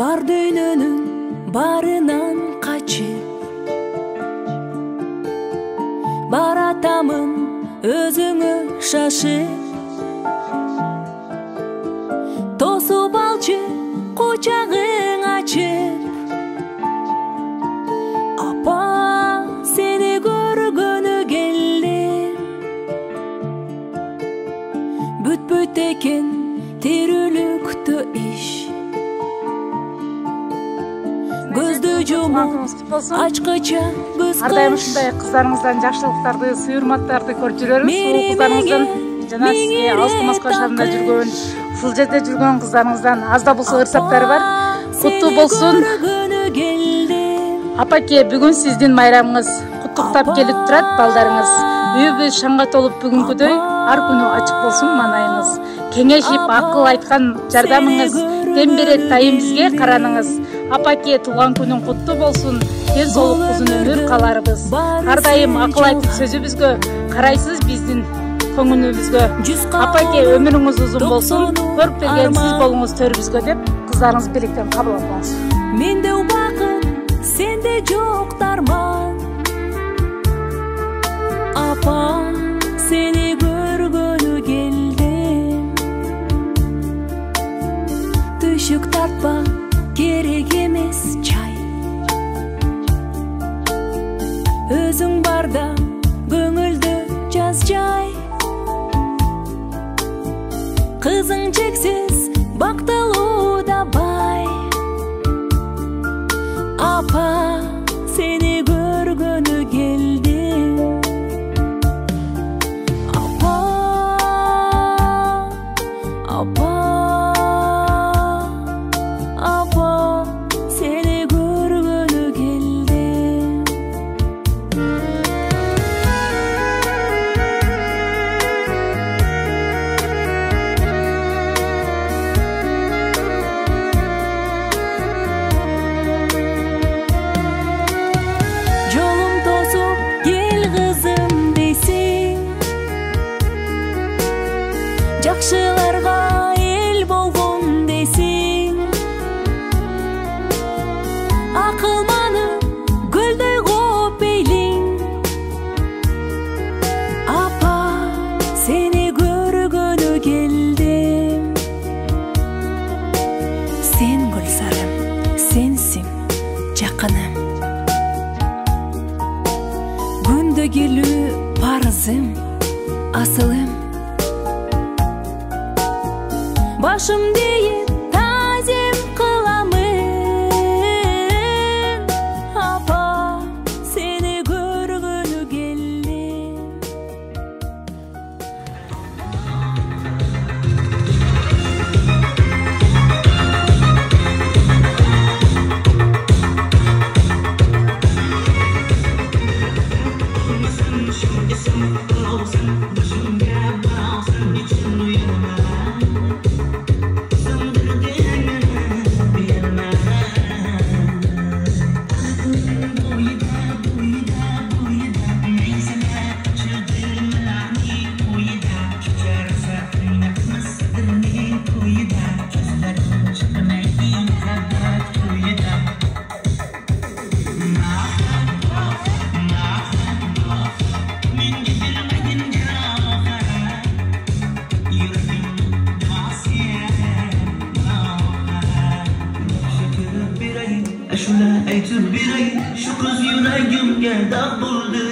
бар дүйнөнүн барынан качып баратамын өзүңө шашып тосуп алчы кучагың ачып апа сени көргөнү келдим бүтпөйт экен тирүүлүктө иш көздү жумуп ачкыча көз ардайым ушундай кыздарыңыздан жакшылыктарды сый-урматтарды көрүп жүрөрүбүз. Ушул кыздарыңыздан жана сизге Алыс-Камаска шаарында жүргөн, ушул жерде жүргөн кыздарыңыздан аз да болсо ырсактары бар. Куттуу болсун. Апаке, бүгүн сиздин майрамыңыз. Куттуктап келип турат балдарыңыз. Үйүбүз шаңга толуп бүгүнкүдөй ар күнү ачык болсун манайыңыз. Кеңешип акыл айткан жардамыңыз, дем берет дайым бизге караныңыз. Апаке, туулган күнүң куттуу болсун. Тез солук узун өмүр каларыбыз. Ар дайым акыл айтып сөзүбүзгө карайсыз биздин көңүлүбүзгө. Апаке, өмүрүңүз узун болсун. Көрүп берген сиз болуңуз төрүбүзгө деп кыздарыңыз бийликтен кабыл алыңыз. Менде убакыт, сенде жок дарман. Апа, сени көргөнү келдим. Түшүк тартпа, керек эмес чай. Өзүң барда көңүлдө жаз жай. Кызың чексиз бактылуу да бай. Апа, сени көргөнү келдим. Апа, апа, апа, сени көргөнү келдим. Жолум тосуп кел кызым дейсиң, жакшыларга эл болгон дейсиң. Акылманы көлдөй коп эйлиң. Апа, сени көргөнү келдим. Сен Гүлсарым, сенсиң жакыным. Күндө келүү парызым, асылым. Башым дейин тазем кыламын. Апа, сени көргөнү келдим. Şuna aytib beray, shu qiz yuragimga dog' bo'ldi.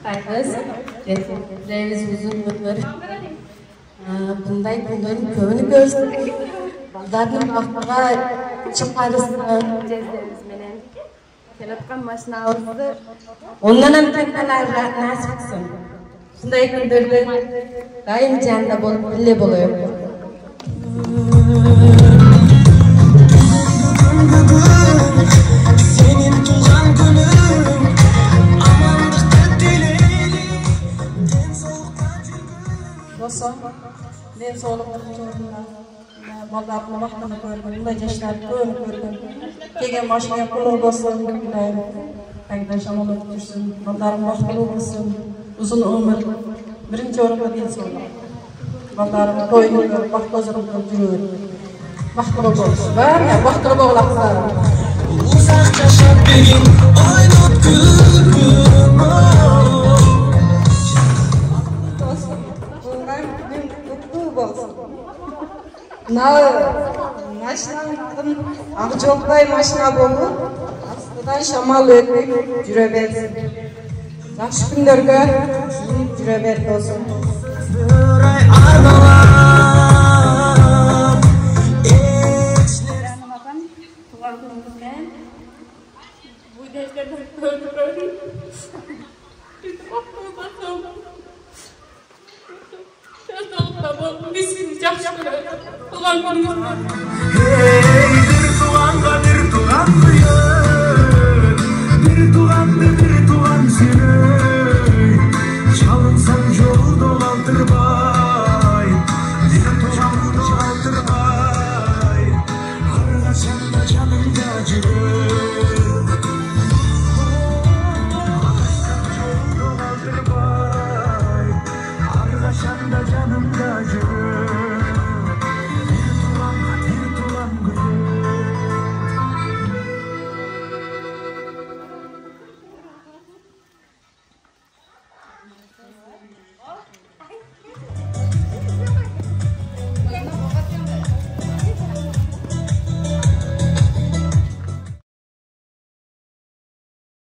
Құттықтаймыз. Тілейміз uzun ömür. Bunday günlerin көбүнү көрсün. Балдардын бактыга чыккарысын жездерибиз менен келаткан машинабызды ондан канталар насип кылсын. Ушундай күндөрдө дайым жанында болуп бирге болоюк. Senin tuğan gönlüm amanlıkta dileğiyle en soğukta Dostum, ben soğuklukta turumda baldarını vaxtını gördüm, bunday yaşlar gördüm. Kegen maşinaya kulur dostum, arkadaşım onu tutursun, baldarım vaxtını olsun, uzun ömür. Birinci orumda ben soğukluk. Baldarım toyunu görüp, vaxt gözürümde жүрür. Vaxtını olsun, var ya, vaxtını boğulaklar. uzak yaşap begin oynat gülgün Bundan gün kutlu olsun. Maşinanın Akjolday maşina bolup, aslında şamal ötüp jüre bersin. Yaxşı günlerge jüre berdi olsun. Sıray armalar Tuğan günümüz bilen bu derslerden gördüm. Bizim aklımızda soğuk. Bizim yaxşı tuğan günümüz bilen. Hey, bir tuğan